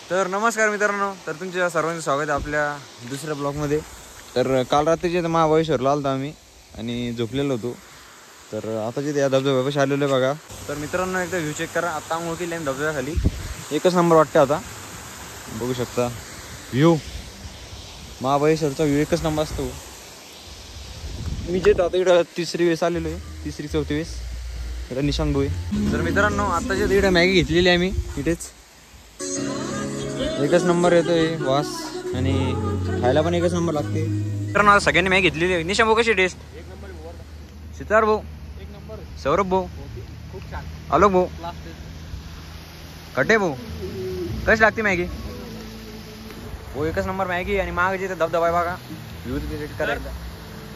तर नमस्कार मित्रांनो, तर तुमच्या सर्वांचं स्वागत आहे आपल्या दुसऱ्या ब्लॉगमध्ये. तर काल रात्रीचे तर महाबळेश्वरला आलो आम्ही आणि झोपलेलो होतो. तर आता जे या धबधब्यापाशी आलेलो आहे बघा. तर मित्रांनो एकदा व्ह्यू चेक करा. आता आंघोळ केली धबधब्याखाली, एकच नंबर वाटतं. आता बघू शकता व्ह्यू, महाबळेश्वरचा व्ह्यू एकच नंबर असतो. मी जे आता इकडं तिसरी वेळेस आलेलो आहे, तिसरी चौथी वेळेस. इकडं निशांत भाऊ आहे. तर मित्रांनो आता जे इकडे मॅगी घेतलेली आहे मी इथेच, एकच नंबर येतोय वास आणि खायला पण एकच नंबर लागते. मित्रांनो आता सगळ्यांनी मॅगी घेतलेली आहे. निशांत भाऊ कशी टेस्ट? सितार भाऊ एक नंबर, सौरभ भाऊ खूप छान, आलोक भाऊ, कटे भाऊ कशी लागते मॅगी? हो एकच नंबर मॅगी. आणि मागे जे धबधबा आहे बघा, व्ह्यू करायचा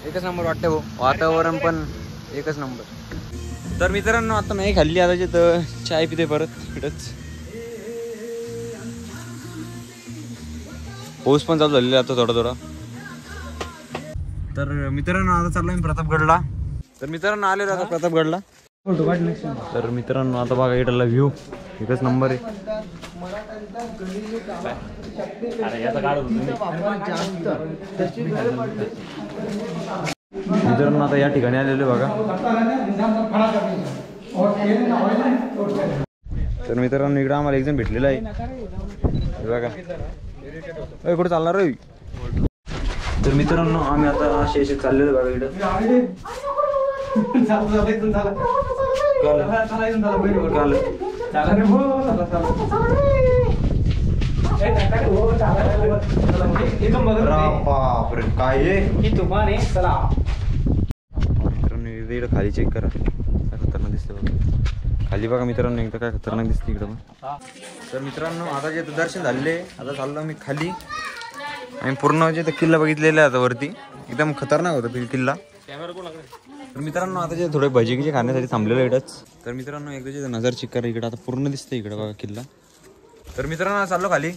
एकच नंबर वाटतं भाऊ. वातावरण पण एकच नंबर. तर मित्रांनो आता मॅगी खाल्ली, आता जे तर चाय पिते परत इकडंच. पाऊस पण चालू झालेला आता थोडा थोडा. तर मित्रांनो आता चाललो मी प्रतापगडला. तर मित्रांनो आले आता प्रतापगडला. तर मित्रांनो आता बघा इकडला व्ह्यू एकच नंबर आहे. मित्रांनो आता या ठिकाणी आलेलो बघा. तर मित्रांनो इकडं आम्हाला एक जण भेटलेला आहे बघा. कुठं चालणार रे? तर मित्रांनो आम्ही आता असे चाललेलो बघा इकडं. बापरे काय मित्रांनो इकडं खाली चेक करा, काय खतरनाक दिसते बघा. खाली बघा मित्रांनो एकदा काय खतरनाक दिसते इकडं पण. तर मित्रांनो आता जे दर्शन झाले, आता चाललो मी खाली. आणि पूर्ण जे किल्ला बघितलेला आहे आता वरती, एकदम खतरनाक होता किल्ला. तर मित्रांनो आता जे थोडे भजी खाण्यासाठी थांबलेलं इकडंच. तर मित्रांनो एकदा जे नजर चेक करा इकडं, आता पूर्ण दिसते इकडं बघा किल्ला. तर मित्रांनो चाललो खाली.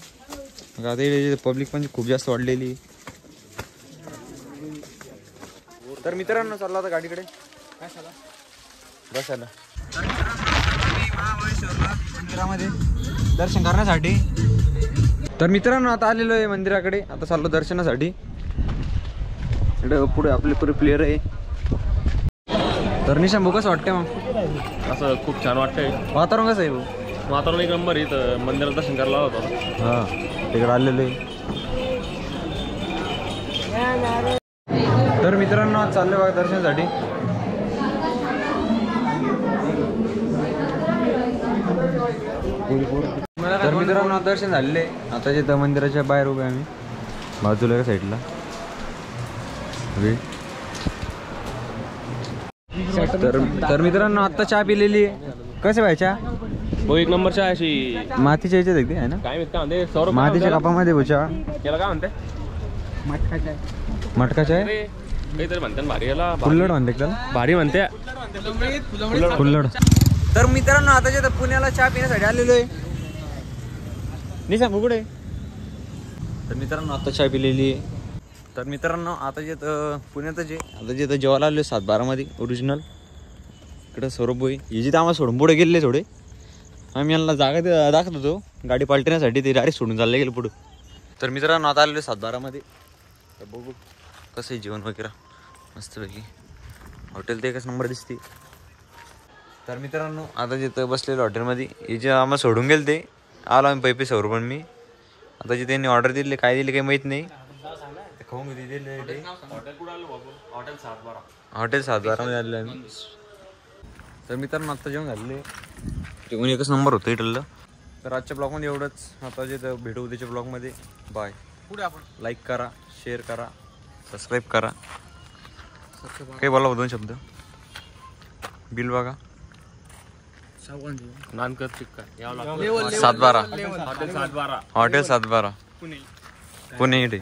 मग आता इकडे पब्लिक पण खूप जास्त वाढलेली. तर मित्रांनो चाललो आता गाडीकडे बसायला. मंदिरामध्ये दर्शन करण्यासाठी. तर मित्रांनो आता आलेलो आहे मंदिराकडे, आता चाललो दर्शनासाठी. इकडे पुढे आपले पुरे प्लेयर आहे. तर निशांत भाऊ कसं वाटतंय मग? असं खूप छान वाटतंय. वातावरण कसं आहे भाऊ? वातावरण एक नंबर. इथं मंदिरात दर्शन करायला होतं. हां तिकडे आलेलो आहे. तर मित्रांनो आज चाललो बघा दर्शनासाठी. तर मित्रांनो दर्शन झालेले. आता जे मंदिराच्या बाहेर उभे आम्ही बाजूला एका साईडला. तर मित्रांनो आता चहा पिलेली आहे. कसे व्हायच्या हो एक नंबर चहा अशी मातीच्या याच्यात आहे आहे ना? काय म्हणते सौरभ? मातीच्या कपामध्ये चहा. याला काय म्हणते? मटका चाय काहीतरी म्हणते भारी. याला कुल्लड म्हणते त्याला, भारी म्हणते कुल्लड. तर मित्रांनो आता जे पुण्याला चहा पिण्यासाठी आलेलो आहे. निशा कुठे? तर मित्रांनो आता चहा पिलेली आहे. तर मित्रांनो आता जे पुण्यातच आहे. आता जे जेवायला आलो 7-12 ओरिजिनल. इकडं सौरभ भाई हे जिथे आम्हाला सोडून पुढे गेले थोडे. आम्ही यांना जागा दाखवत होतो गाडी पालटण्यासाठी, ते डायरेक्ट सोडून चालले गेलं पुढं. तर मित्रांनो आता आलेलो 7-12. तर बघू कसं आहे जेवण वगैरे. मस्तपैकी हॉटेल ते एकच नंबर दिसते. तर मित्रांनो आता जिथं बसलेलं हॉटेलमध्ये हे जे आम्हाला सोडून गेले ते आलो आम्ही पैपे सौरभ. पण मी आता जे त्यांनी ऑर्डर दिले काय दिले काही माहीत नाही. खाऊन दिले हॉटेल 7-12 आलेलं आहे. तर मित्रांनो आत्ता जेवण झालेले, जेवण एकच नंबर होतं इटललं. तर आजच्या ब्लॉगमध्ये एवढंच. आता जे भेटू उद्याच्या ब्लॉगमध्ये. बाय. पुढे आपण लाईक करा, शेअर करा, सबस्क्राईब करा. काही बोला 2 शब्द. बिल बघा 7-12 हॉटेल 7-12 पुणे.